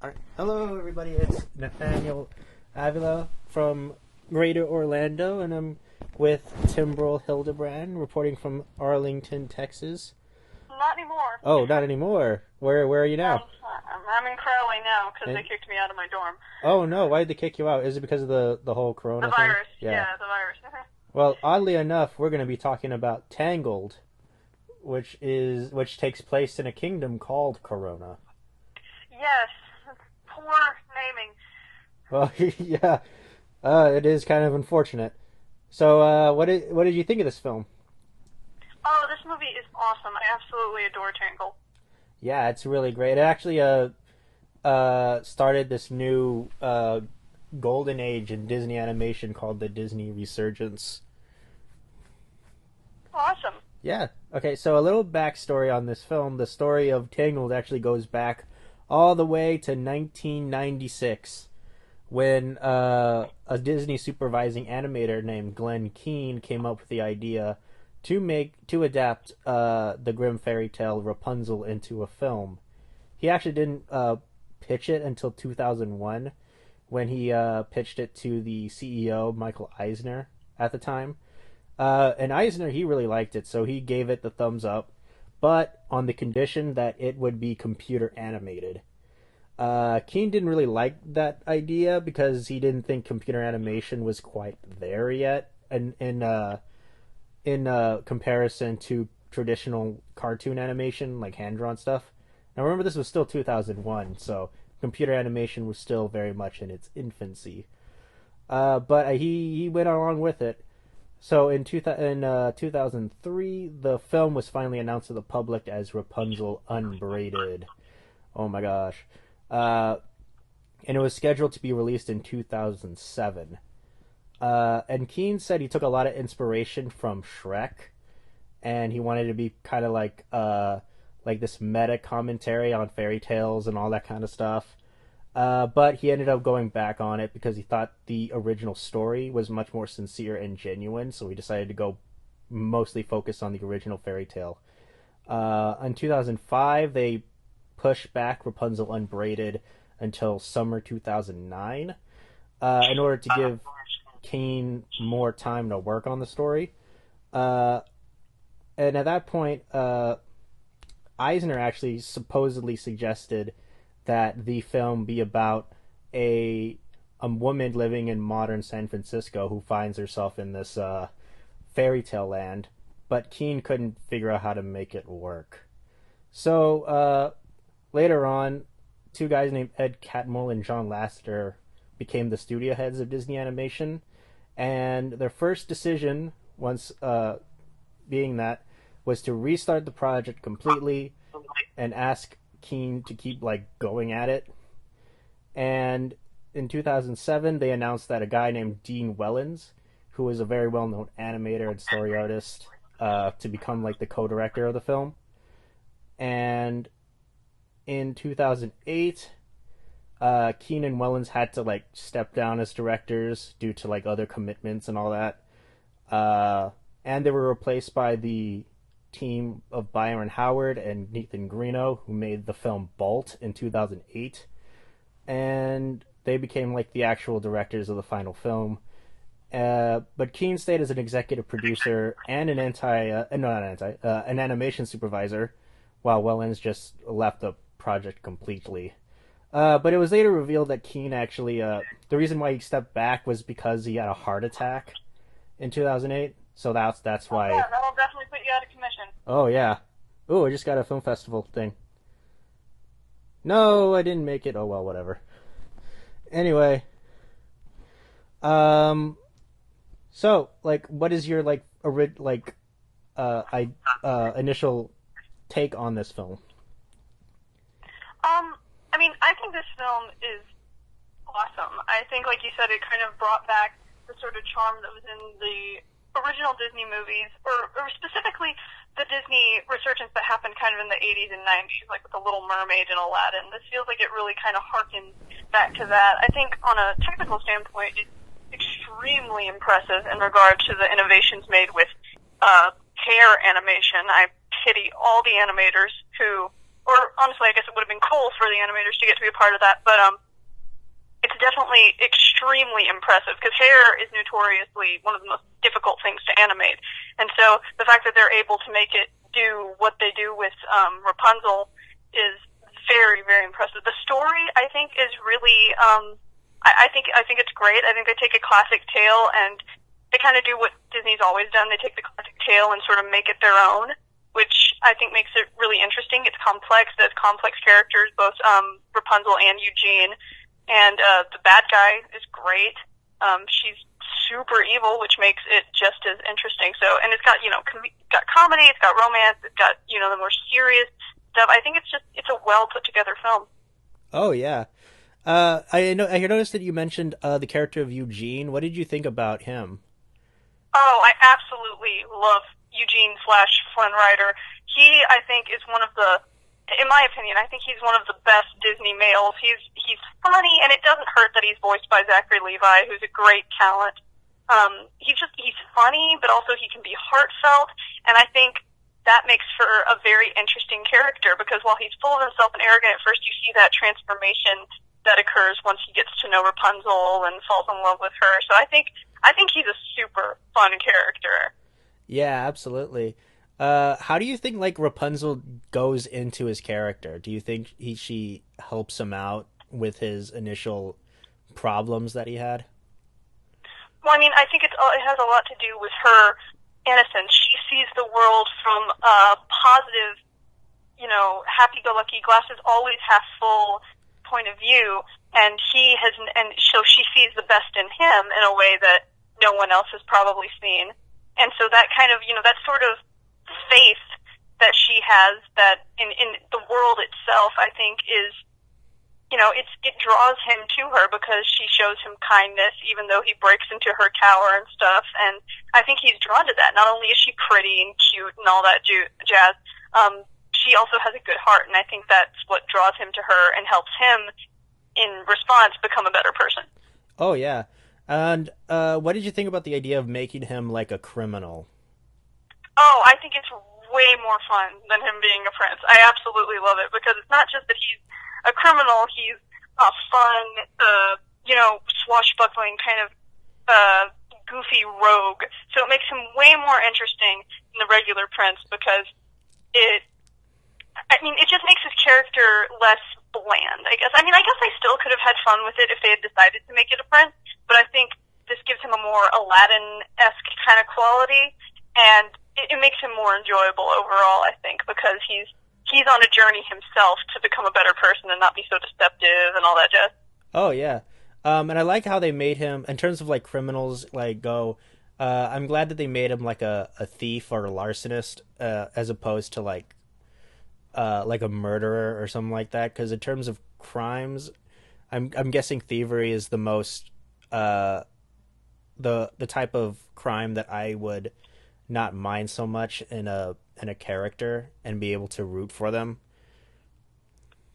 Alright. Hello, everybody. It's Nathaniel Avila from Greater Orlando, and I'm with Timbrel Hildebrand, reporting from Arlington, Texas. Not anymore. Oh, not anymore. Where are you now? I'm in Crowley now because they kicked me out of my dorm. Oh no, why did they kick you out? Is it because of the whole corona The virus. thing? Yeah, the virus. Well, oddly enough, we're going to be talking about Tangled, which takes place in a kingdom called Corona. Yes. Poor naming. Well, yeah, it is kind of unfortunate. So, what did you think of this film? Oh, this movie is awesome. I absolutely adore Tangled. Yeah, it's really great. It actually started this new golden age in Disney animation called the Disney Resurgence. Awesome. Yeah. Okay, so a little backstory on this film. The story of Tangled actually goes back all the way to 1996, when a Disney supervising animator named Glenn Keane came up with the idea to adapt the grim fairy tale Rapunzel into a film. He actually didn't pitch it until 2001, when he pitched it to the CEO Michael Eisner at the time. And Eisner, he really liked it, so he gave it the thumbs up, but on the condition that it would be computer animated. Keane didn't really like that idea because he didn't think computer animation was quite there yet, in comparison to traditional cartoon animation like hand-drawn stuff. Now remember, this was still 2001, so computer animation was still very much in its infancy. But he went along with it. So in 2003, the film was finally announced to the public as Rapunzel Unbraided. Oh my gosh. And it was scheduled to be released in 2007. And Keane said he took a lot of inspiration from Shrek, and he wanted to be kind of like this meta commentary on fairy tales and all that kind of stuff. But he ended up going back on it because he thought the original story was much more sincere and genuine, so he decided to go mostly focus on the original fairy tale. In 2005, they pushed back Rapunzel Unbraided until summer 2009 in order to give Keane more time to work on the story. And at that point, Eisner actually supposedly suggested that the film be about a woman living in modern San Francisco who finds herself in this fairy tale land, but Keane couldn't figure out how to make it work. So later on, two guys named Ed Catmull and John Lasseter became the studio heads of Disney Animation, and their first decision, once being that, was to restart the project completely and ask Keane to keep going at it. And in 2007, they announced that a guy named Dean Wellens, who was a very well-known animator and story artist, to become the co-director of the film. And in 2008, Keane and Wellens had to step down as directors due to other commitments and all that. And they were replaced by the team of Byron Howard and Nathan Greno, who made the film Bolt in 2008, and they became the actual directors of the final film. But Keane stayed as an executive producer and an animation supervisor, while Wellens just left the project completely. But it was later revealed that Keane actually, the reason why he stepped back was because he had a heart attack in 2008. So that's why. Yeah, that'll definitely put you out of commission. Oh yeah. Ooh, I just got a film festival thing. No, I didn't make it. Oh well, whatever. Anyway. So what is your initial take on this film? I mean, I think this film is awesome. I think, like you said, it kind of brought back the sort of charm that was in the original Disney movies, or specifically the Disney resurgence that happened kind of in the 80s and 90s, like with The Little Mermaid and Aladdin. This feels like it really kind of harkens back to that. I think on a technical standpoint, it's extremely impressive in regard to the innovations made with hair animation. I pity all the animators who or honestly, I guess it would have been cool for the animators to get to be a part of that, but it's definitely extremely impressive because hair is notoriously one of the most difficult things to animate. And so the fact that they're able to make it do what they do with Rapunzel is very, very impressive. The story, I think, is really, I think it's great. I think they take a classic tale and they kind of do what Disney's always done. They take the classic tale and sort of make it their own, which I think makes it really interesting. It's complex. There's complex characters, both Rapunzel and Eugene. And the bad guy is great. She's super evil, which makes it just as interesting. So, and it's got got comedy, it's got romance, it's got the more serious stuff. I think it's a well put together film. Oh yeah. I noticed that you mentioned the character of Eugene. What did you think about him? Oh, I absolutely love Eugene / Flynn Rider. He, I think, is one of the, in my opinion, I think he's one of the best Disney males. He's funny, and it doesn't hurt that he's voiced by Zachary Levi, who's a great talent. He's funny, but also he can be heartfelt, and I think that makes for a very interesting character because while he's full of himself and arrogant at first, you see that transformation that occurs once he gets to know Rapunzel and falls in love with her. So I think he's a super fun character. Yeah, absolutely. How do you think like Rapunzel goes into his character? Do you think she helps him out with his initial problems that he had? Well, I mean, I think it has a lot to do with her innocence. She sees the world from a positive, happy-go-lucky, glasses always half full point of view, and so she sees the best in him in a way that no one else has probably seen. And so that kind of, that sort of faith that she has that in the world itself, I think is, it draws him to her because she shows him kindness even though he breaks into her tower and stuff. And I think he's drawn to that. Not only is she pretty and cute and all that jazz, she also has a good heart. And I think that's what draws him to her and helps him in response become a better person. Oh, yeah. And what did you think about the idea of making him like a criminal? Oh, I think it's way more fun than him being a prince. I absolutely love it because it's not just that he's a criminal, he's a fun, swashbuckling kind of goofy rogue. So it makes him way more interesting than the regular prince because it just makes his character less bland, I guess. I guess I still could have had fun with it if they had decided to make it a prince, but I think this gives him a more Aladdin-esque kind of quality, and it makes him more enjoyable overall, I think, because he's on a journey himself to become a better person and not be so deceptive and all that jazz. Oh, yeah. And I like how they made him, in terms of, like, criminals, like, go... I'm glad that they made him, like, a thief or a larcenist, as opposed to, like a murderer or something like that. Because in terms of crimes, I'm guessing thievery is the most... the type of crime that I would not mind so much in a character and be able to root for them.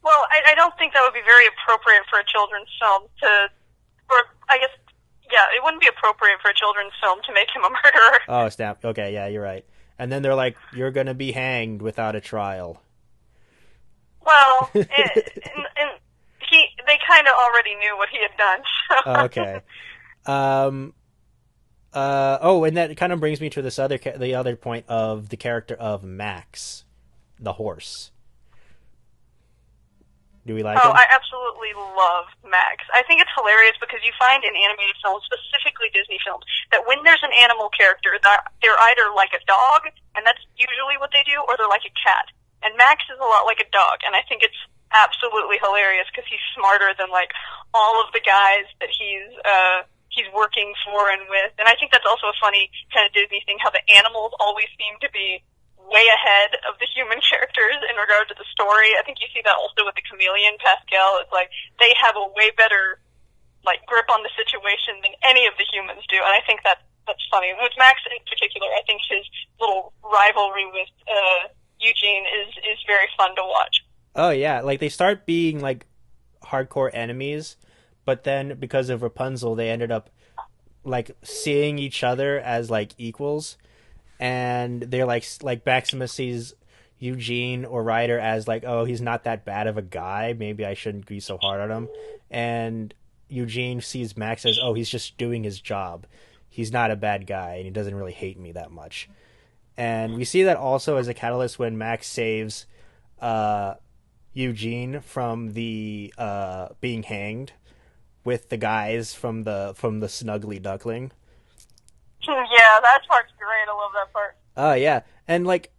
Well, I don't think that would be very appropriate for a children's film it wouldn't be appropriate for a children's film to make him a murderer. Oh, snap. Okay, yeah, you're right. And then they're like, you're going to be hanged without a trial. Well, they kind of already knew what he had done. So. Okay. And that kind of brings me to the other point of the character of Max, the horse. Do we like him? I absolutely love Max. I think it's hilarious because you find in animated films, specifically Disney films, that when there's an animal character, they're either like a dog, and that's usually what they do, or they're like a cat. And Max is a lot like a dog, and I think it's absolutely hilarious because he's smarter than like all of the guys that he's working for and with. And I think that's also a funny kind of Disney thing, how the animals always seem to be way ahead of the human characters in regard to the story. I think you see that also with the chameleon, Pascal. It's like they have a way better like grip on the situation than any of the humans do. And I think that's funny. With Max in particular, I think his little rivalry with Eugene is very fun to watch. Oh yeah, like they start being like hardcore enemies, but then because of Rapunzel, they ended up like seeing each other as like equals. And they're like Maximus sees Eugene or Ryder as like, oh, he's not that bad of a guy. Maybe I shouldn't be so hard on him. And Eugene sees Max as, oh, he's just doing his job. He's not a bad guy, and he doesn't really hate me that much. And we see that also as a catalyst when Max saves Eugene from the being hanged with the guys from the Snuggly Duckling. Yeah, that part's great. I love that part. Yeah, and like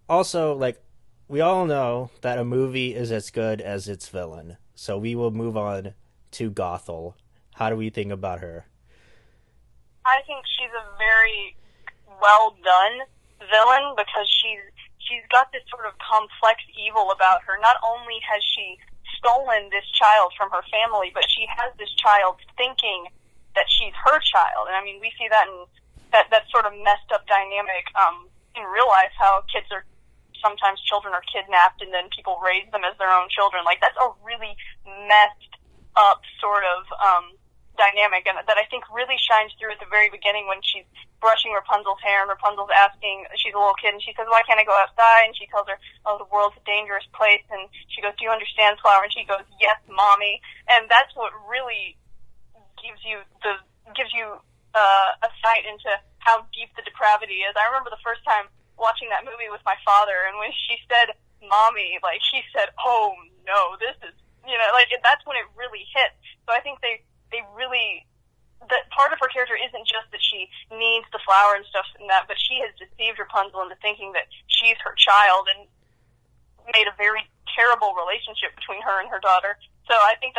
also like we all know that a movie is as good as its villain. So we will move on to Gothel. How do we think about her? I think she's a very well done villain because she's got this sort of complex evil about her. Not only has she stolen this child from her family, but she has this child thinking that she's her child. And I mean, we see that in that sort of messed up dynamic in real life, how kids are sometimes children are kidnapped and then people raise them as their own children. Like, that's a really messed up sort of dynamic, and that I think really shines through at the very beginning when she's brushing Rapunzel's hair, and Rapunzel's asking, she's a little kid, and she says, why can't I go outside? And she tells her, oh, the world's a dangerous place, and she goes, do you understand, Flower? And she goes, yes, Mommy. And that's what really gives you a sight into how deep the depravity is. I remember the first time watching that movie with my father, and when she said Mommy, like, he said, oh no, this is, like, that's when it really hit. So I think they really, that part of her character isn't just that she needs the flower and stuff and that, but she has deceived Rapunzel into thinking that she's her child and made a very terrible relationship between her and her daughter. So I think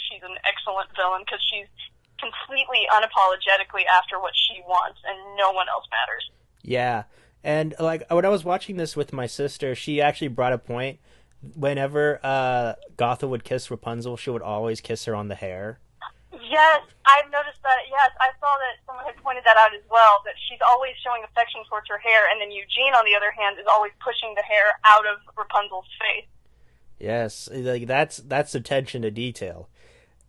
she's an excellent villain because she's completely unapologetically after what she wants and no one else matters. Yeah. And like when I was watching this with my sister, she actually brought a point. Whenever Gothel would kiss Rapunzel, she would always kiss her on the hair. Yes, I've noticed that. Yes, I saw that someone had pointed that out as well, that she's always showing affection towards her hair, and then Eugene, on the other hand, is always pushing the hair out of Rapunzel's face. Yes, like that's attention to detail.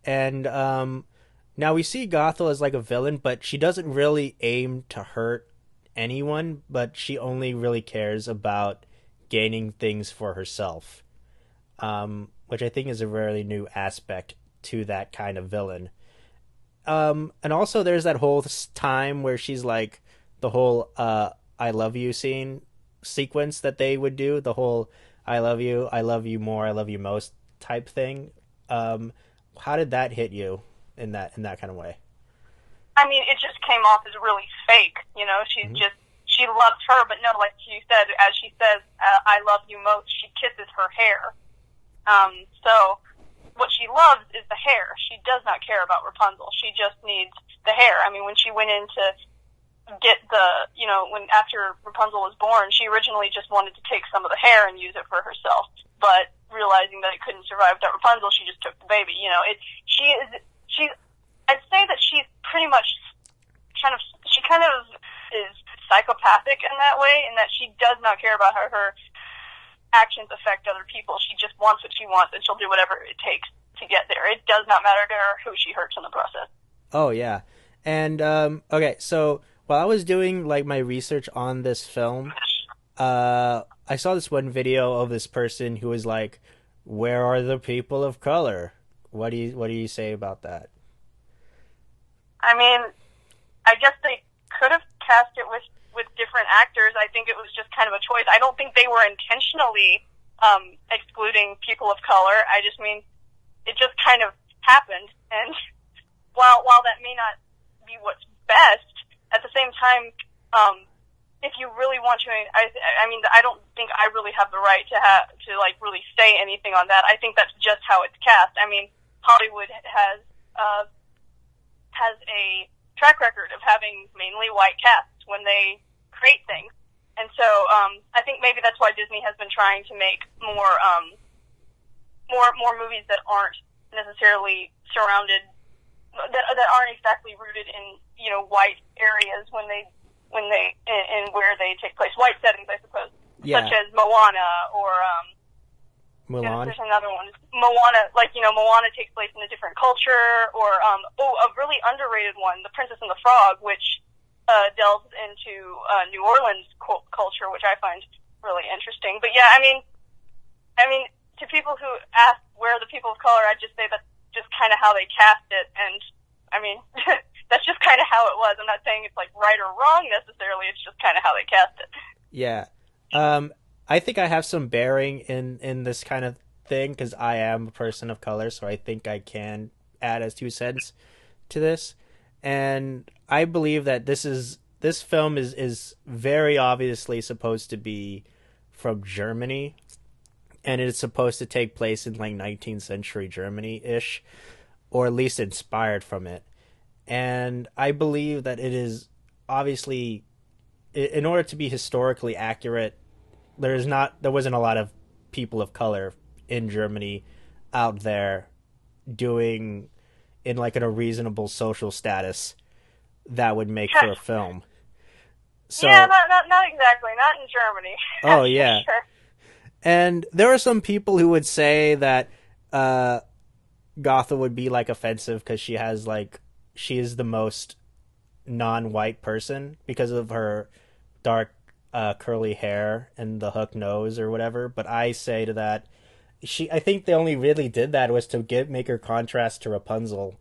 And now we see Gothel as like a villain, but she doesn't really aim to hurt anyone, but she only really cares about gaining things for herself, which I think is a really new aspect to that kind of villain. And also there's that whole time where she's like the whole I love you sequence that they would do, the whole I love you more, I love you most type thing. How did that hit you in that kind of way? I mean, it just came off as really fake, she's just, she loves her, but no, like she said, as she says, I love you most, she kisses her hair. So what she loves is the hair. She does not care about Rapunzel. She just needs the hair. I mean, when she went in to get when after Rapunzel was born, she originally just wanted to take some of the hair and use it for herself. But realizing that it couldn't survive without Rapunzel, she just took the baby. I'd say that she's pretty much kind of is psychopathic in that way, in that she does not care about how her actions affect other people. She just wants what she wants, and she'll do whatever it takes to get there. It does not matter to her who she hurts in the process. Oh yeah. And okay, so while I was doing like my research on this film, I saw this one video of this person who was like, where are the people of color? What do you say about that? I mean, I guess they could have cast it with different actors. I think it was just kind of a choice. I don't think they were intentionally excluding people of color. I just mean, it just kind of happened. And while that may not be what's best, at the same time, if you really want to, I mean, I don't think I really have the right to like really say anything on that. I think that's just how it's cast. I mean, Hollywood has a track record of having mainly white casts when they create things. And so I think maybe that's why Disney has been trying to make more movies that aren't necessarily surrounded, that aren't exactly rooted in white areas when they in where they take place, white settings, I suppose, such as Moana or Mulan. There's another one, Moana. Like Moana takes place in a different culture, or a really underrated one, The Princess and the Frog, which delves into New Orleans culture, which I find really interesting. But yeah, I mean, to people who ask where are the people of color, I'd just say that's just kind of how they cast it, and I mean, that's just kind of how it was. I'm not saying it's like right or wrong necessarily. It's just kind of how they cast it. Yeah. I think I have some bearing in this kind of thing because I am a person of color, so I think I can add as 2 cents to this. And I believe that this film is very obviously supposed to be from Germany, and it's supposed to take place in like 19th century Germany ish, or at least inspired from it. And I believe that it is obviously, in order to be historically accurate, there wasn't a lot of people of color in Germany out there doing in like in a reasonable social status that would make for a film. So yeah, not exactly, not in Germany. oh yeah, Sure. and there are some people who would say that Gotha would be like offensive because she is the most non-white person because of her dark curly hair and the hook nose or whatever. But I say to that, I think they only really did that was to make her contrast to Rapunzel.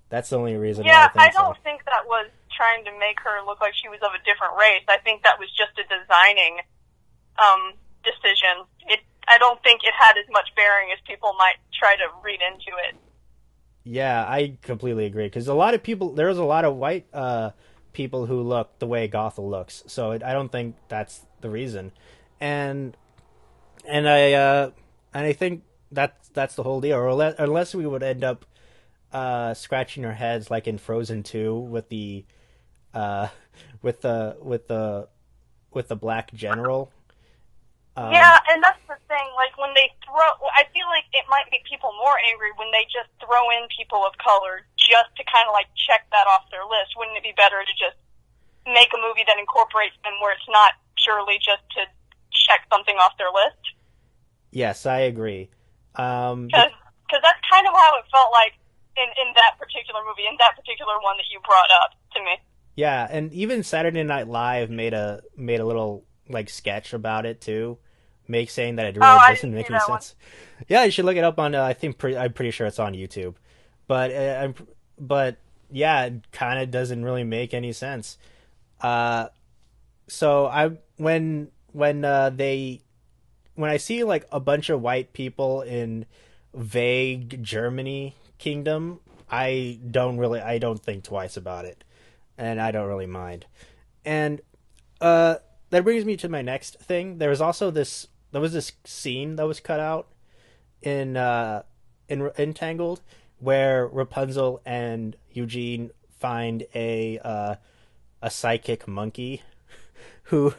That's the only reason why Yeah, I think don't so. think that was trying to make her look like she was of a different race. I think that was just a designing decision. I don't think it had as much bearing as people might try to read into it. Yeah, I completely agree because there's a lot of white people who look the way Gothel looks, so I don't think that's the reason, and and I think that's the whole deal, or unless we would end up scratching our heads like in Frozen 2 with the uh, with the black general. Yeah, and that's the thing. Like when they I feel like it might make people more angry when they just throw in people of color just to kind of like check that off their list. Wouldn't it be better to just make a movie that incorporates them where it's not purely just to check something off their list? Yes, I agree. Because that's kind of how it felt like in that particular movie, in that particular one that you brought up to me. Yeah, and even Saturday Night Live made a little like sketch about it too, saying that it really I doesn't didn't make see any that one. sense. Yeah, you should look it up on. I'm pretty sure it's on YouTube, but but yeah, it kind of doesn't really make any sense. Uh, so I when I see like a bunch of white people in vague Germany kingdom, I don't think twice about it, and I don't really mind. And that brings me to my next thing. There was this scene that was cut out in Tangled where Rapunzel and Eugene find a psychic monkey who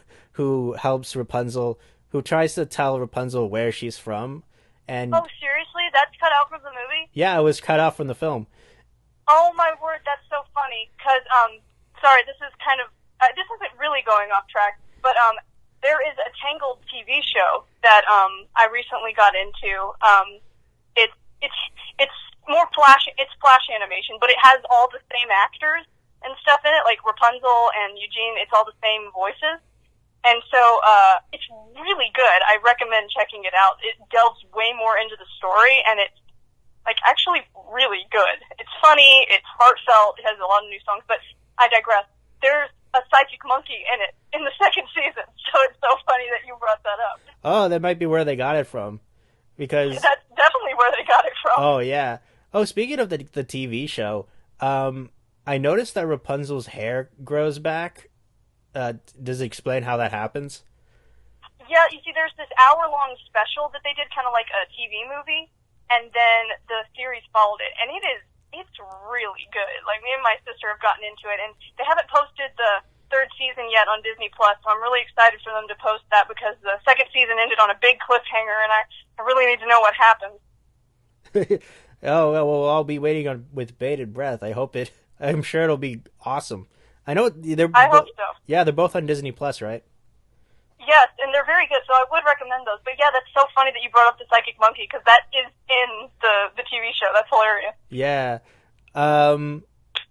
helps Rapunzel, who tries to tell Rapunzel where she's from. Oh, And seriously? That's cut out from the movie? yeah, it was cut off from the film. Oh my word, that's so funny. Cause, sorry, this is kind of, this isn't really going off track, but, there is a Tangled TV show that, I recently got into. It's more it's flash animation, but it has all the same actors and stuff in it, like Rapunzel and Eugene, it's all the same voices. And so, it's really good. I recommend checking it out. It delves way more into the story, and it's, like, actually really good. It's funny, it's heartfelt, it has a lot of new songs, but I digress. There's a psychic monkey in it, in the second season, so it's so funny that you brought that up. Oh, that might be where they got it from, because That's definitely where they got it from. oh yeah. Oh, speaking of the TV show, I noticed that Rapunzel's hair grows back. Does it explain how that happens? Yeah, you see, there's this hour-long special that they did, kind of like a TV movie, and then the series followed it, and it's really good. Like, me and my sister have gotten into it, and they haven't posted the third season yet on Disney Plus, so I'm really excited for them to post that because the second season ended on a big cliffhanger, and I really need to know what happens. Oh well, I'll be waiting on with bated breath. I'm sure it'll be awesome. I know I hope so. yeah, they're both on Disney Plus, right? Yes, and they're very good, so I would recommend those. But yeah, that's so funny that you brought up the psychic monkey, because that is in the TV show. That's hilarious. Yeah.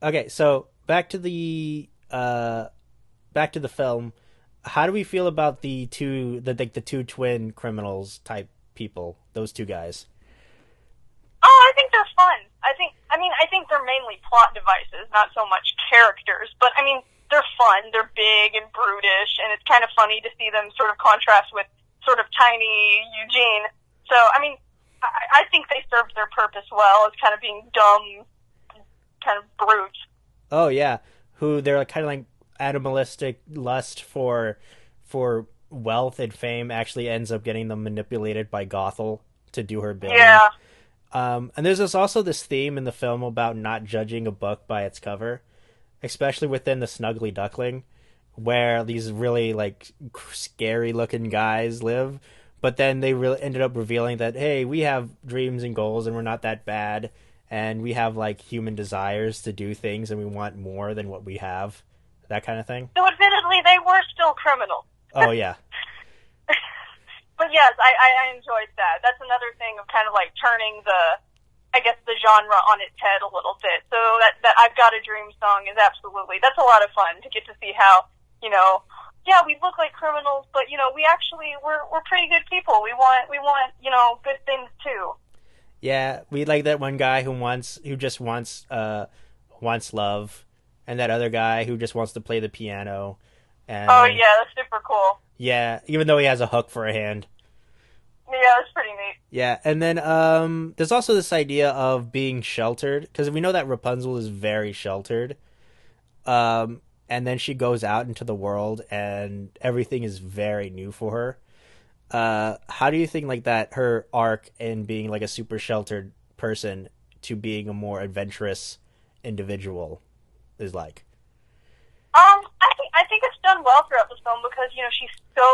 Okay, so back to the film. how do we feel about the two twin criminals type people? Those two guys. Oh, I think they're fun. I think they're mainly plot devices, not so much characters. But I mean, they're fun. They're big and brutish, and it's kind of funny to see them sort of contrast with sort of tiny Eugene. So, I mean, I think they served their purpose well as kind of being dumb, kind of brute. Oh yeah, who they're kind of like animalistic lust for wealth and fame actually ends up getting them manipulated by Gothel to do her bidding. Yeah. And there's also this theme in the film about not judging a book by its cover, especially within the Snuggly Duckling, where these really like scary looking guys live, but then they really ended up revealing that, hey, we have dreams and goals and we're not that bad, and we have like human desires to do things and we want more than what we have, that kind of thing. So admittedly, they were still criminals. Oh yeah. But yes, I enjoyed that. That's another thing of kind of like turning the genre on its head a little bit. So that I've Got a Dream song is that's a lot of fun to get to see how, yeah, we look like criminals, but we're pretty good people. We want good things too. Yeah, we like that one guy who just wants love, and that other guy who just wants to play the piano. And, oh yeah, that's super cool. Yeah, even though he has a hook for a hand. Yeah, that's pretty neat. Yeah, and then there's also this idea of being sheltered, because we know that Rapunzel is very sheltered. And then she goes out into the world, and everything is very new for her. How do you think like that her arc in being like a super sheltered person to being a more adventurous individual is like? I think it's done well throughout the film because, she's so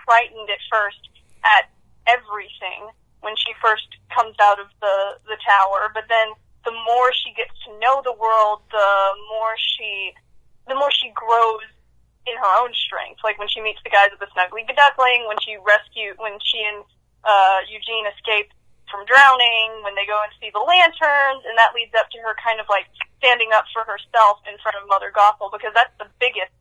frightened at first at everything when she first comes out of the tower, but then the more she gets to know the world, the more she grows in her own strength. Like when she meets the guys at the Snuggly Duckling, when she and Eugene escape from drowning, when they go and see the lanterns, and that leads up to her kind of like standing up for herself in front of Mother Gothel, because that's the biggest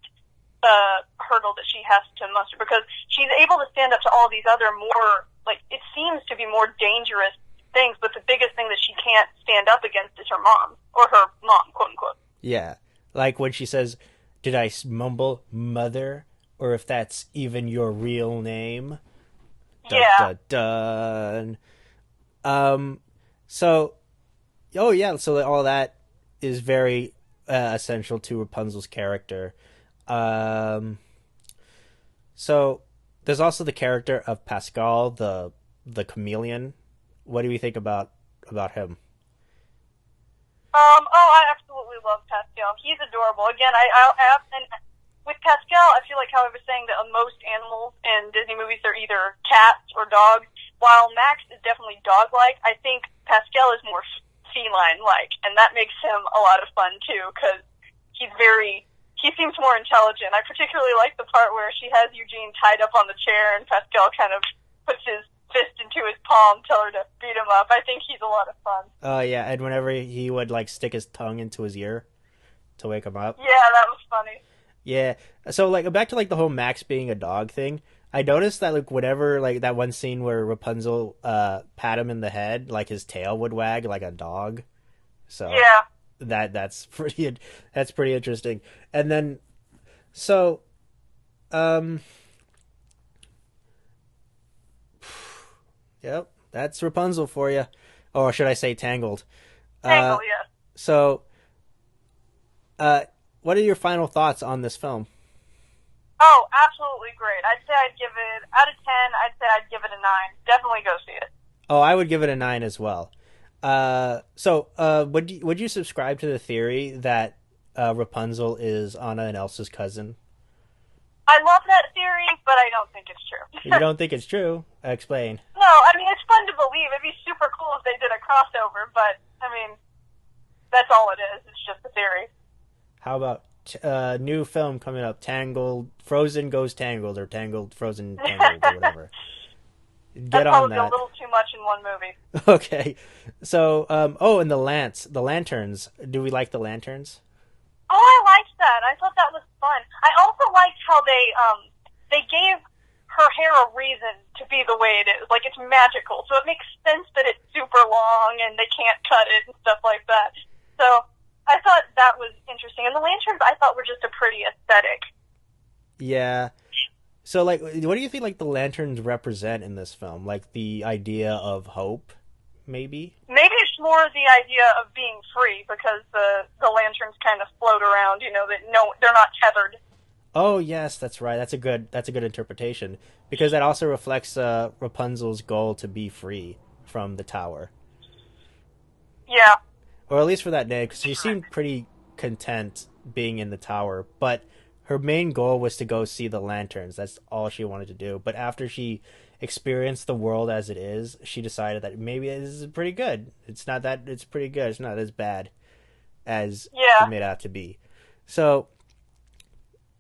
hurdle that she has to muster, because she's able to stand up to all these other more, like, it seems to be more dangerous things, but the biggest thing that she can't stand up against is her mom, or her mom, quote unquote. Yeah, like when she says, did I mumble mother, or if that's even your real name? Dun, yeah. dun, dun. So all that is very essential to Rapunzel's character. So there's also the character of Pascal, the chameleon. What do you think about him? I absolutely love Pascal. He's adorable. Again, and with Pascal, I feel like how I was saying that most animals in Disney movies are either cats or dogs. While Max is definitely dog-like, I think Pascal is more feline-like, and that makes him a lot of fun too, because he seems more intelligent. I particularly like the part where she has Eugene tied up on the chair and Pascal kind of puts his fist into his palm, tell her to beat him up. I think he's a lot of fun. Oh, yeah, and whenever he would, like, stick his tongue into his ear to wake him up. Yeah, that was funny. Yeah, so, like, back to, like, the whole Max being a dog thing, I noticed that, like, whenever, like, that one scene where Rapunzel pat him in the head, like, his tail would wag like a dog. So yeah. That's pretty interesting. And then, so, yep, that's Rapunzel for you. Or should I say Tangled? Tangled, yeah. So, what are your final thoughts on this film? Oh, absolutely great. I'd say I'd give it, out of 10, I'd give it a 9. Definitely go see it. Oh, I would give it a 9 as well. Would you subscribe to the theory that Rapunzel is Anna and Elsa's cousin? I love that theory, but I don't think it's true. You don't think it's true? Explain. No, I mean, it's fun to believe. It'd be super cool if they did a crossover, but, I mean, that's all it is. It's just a theory. How about new film coming up, Tangled, Frozen Goes Tangled, or Tangled, Frozen Tangled, or whatever. Get on that. That's probably a little too much in one movie. Okay. So, and the lanterns. Do we like the lanterns? Oh, I liked that. I thought that was fun. I also liked how they they gave her hair a reason to be the way it is. Like, it's magical, so it makes sense that it's super long and they can't cut it and stuff like that. So I thought that was interesting. And the lanterns I thought were just a pretty aesthetic. Yeah. So, like, what do you think, like, the lanterns represent in this film? Like, the idea of hope, maybe? Maybe it's more the idea of being free, because the lanterns kind of float around, that they're not tethered. Oh, yes, that's right. That's a good interpretation. Because that also reflects Rapunzel's goal to be free from the tower. Yeah. Or at least for that day, because she seemed pretty content being in the tower. But her main goal was to go see the lanterns. That's all she wanted to do. But after she experienced the world as it is, she decided that maybe this is pretty good. It's pretty good. It's not as bad as it made out to be. So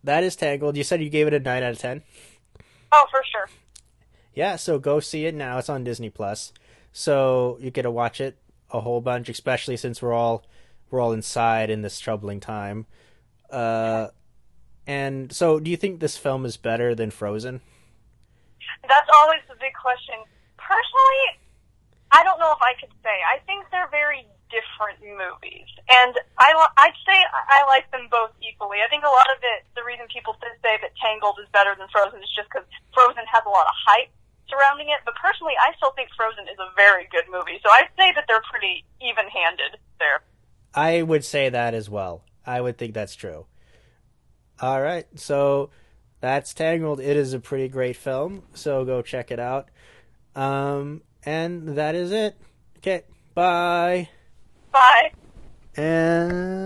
that is Tangled. You said you gave it a 9 out of 10? Oh, for sure. Yeah, so go see it now. It's on Disney Plus. So you get to watch it a whole bunch, especially since we're all inside in this troubling time. And so do you think this film is better than Frozen? That's always the big question. Personally, I don't know if I could say. I think they're very different movies. And I'd say I like them both equally. I think a lot of it, the reason people say that Tangled is better than Frozen is just because Frozen has a lot of hype surrounding it. But personally, I still think Frozen is a very good movie. So I'd say that they're pretty even-handed there. I would say that as well. I would think that's true. All right, so that's Tangled. It is a pretty great film, so go check it out. And that is it. Okay, bye. Bye. And